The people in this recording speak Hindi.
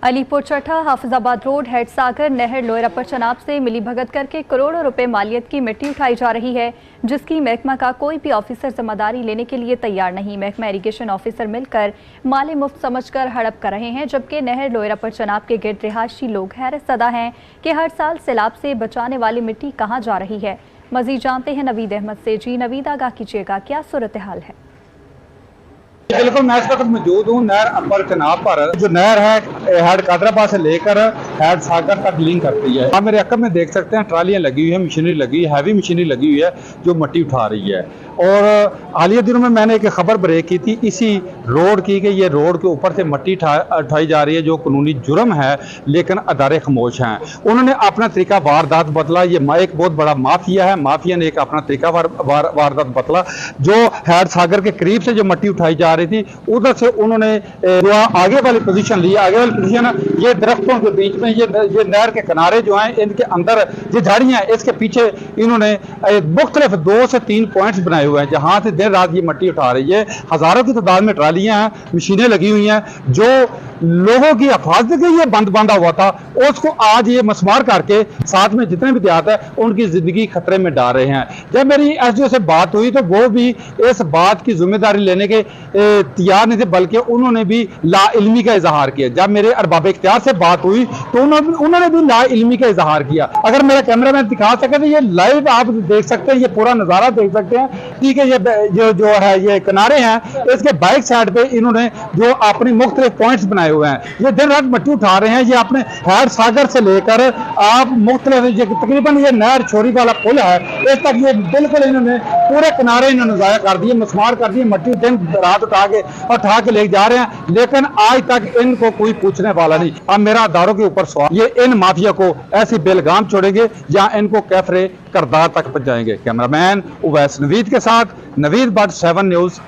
अलीपुर चट्टा हाफिजाबाद रोड हेड सागर नहर लोयरापर चनाब से मिली भगत करके करोड़ों रुपए मालियत की मिट्टी उठाई जा रही है, जिसकी महकमा का कोई भी ऑफिसर जिम्मेदारी लेने के लिए तैयार नहीं। महकमा इरिगेशन ऑफिसर मिलकर माले मुफ्त समझकर हड़प कर रहे हैं, जबकि नहर लोयरापर चनाब के गिर्द रिहायशी लोग हैरत ज़दा हैं कि हर साल सैलाब से बचाने वाली मिट्टी कहाँ जा रही है। मजीद जानते हैं नवीद अहमद से। जी नवीद, आगाह कीजिएगा, क्या सूरत हाल है? बिल्कुल, मैं इस वक्त मौजूद हूँ नहर अपर चनाब पर। जो नहर है हेड कादराबाद से लेकर हेड सागर तक लिंक करती है। आप मेरे अकब में देख सकते हैं ट्रालियाँ लगी हुई है, मशीनरी लगी है, हैवी मशीनरी लगी हुई है जो मिट्टी उठा रही है। और हालिया दिनों में मैंने एक खबर ब्रेक की थी इसी रोड की कि ये रोड के ऊपर से मिट्टी उठाई जा रही है, जो कानूनी जुर्म है, लेकिन अदारे खामोश हैं। उन्होंने अपना तरीका वारदात बदला। ये एक बहुत बड़ा माफिया है, माफिया ने एक अपना तरीका वारदात बदला। जो हेड सागर के करीब से जो मिट्टी उठाई जा रही थी, उधर से उन्होंने जो आगे वाली पोजीशन ली। आगे वाली पोजीशन ये दरख्तों के बीच में, ये नहर के किनारे जो हैं, इनके अंदर ये झाड़ियां हैं, इसके पीछे इन्होंने मुख्तलिफ 2 से 3 पॉइंट्स बनाए हुए हैं, जहां से दिन रात ये मिट्टी उठा रही है। हजारों की तादाद में ट्रालियां हैं, मशीनें लगी हुई हैं। जो लोगों की हिफाजत के लिए बंद बांधा हुआ था, उसको आज ये मसमार करके साथ में जितने भी देहात है उनकी जिंदगी खतरे में डाल रहे हैं। जब मेरी एसडीओ से बात हुई तो वो भी इस बात की जिम्मेदारी लेने के तैयार नहीं थे, बल्कि उन्होंने भी लाइल्मी का इजहार किया। जब मेरे अरबाब इख्तियार से बात हुई तो उन्होंने भी लाइल्मी का इजहार किया। अगर मेरा कैमरा मैन दिखा सके तो ये लाइव आप देख सकते हैं, ये पूरा नजारा देख सकते हैं। ठीक है, ये जो है ये किनारे हैं, इसके बाइक साइड पे इन्होंने जो अपनी मुख्तलिफ पॉइंट्स बनाए हुए हैं, ये दिन रात मिट्टी उठा रहे हैं। ये अपने हेड सागर से लेकर आप मुख्तलिफ तकरीबन ये नहर छोरी वाला पुल है, इस तक ये बिल्कुल इन्होंने पूरे किनारे इन्होंने ज़ाया कर दिए, मसमार कर दिए। मिट्टी दिन रात उठा के ले जा रहे हैं, लेकिन आज तक इनको कोई पूछने वाला नहीं। अब मेरा अदारों के ऊपर सवाल, ये इन माफिया को ऐसी बेलगाम छोड़ेंगे या इनको कैफरे करदार तक पहुंचाएंगे? कैमरामैन उवैस नवीद के साथ नवीद भट्ट, 7 न्यूज़।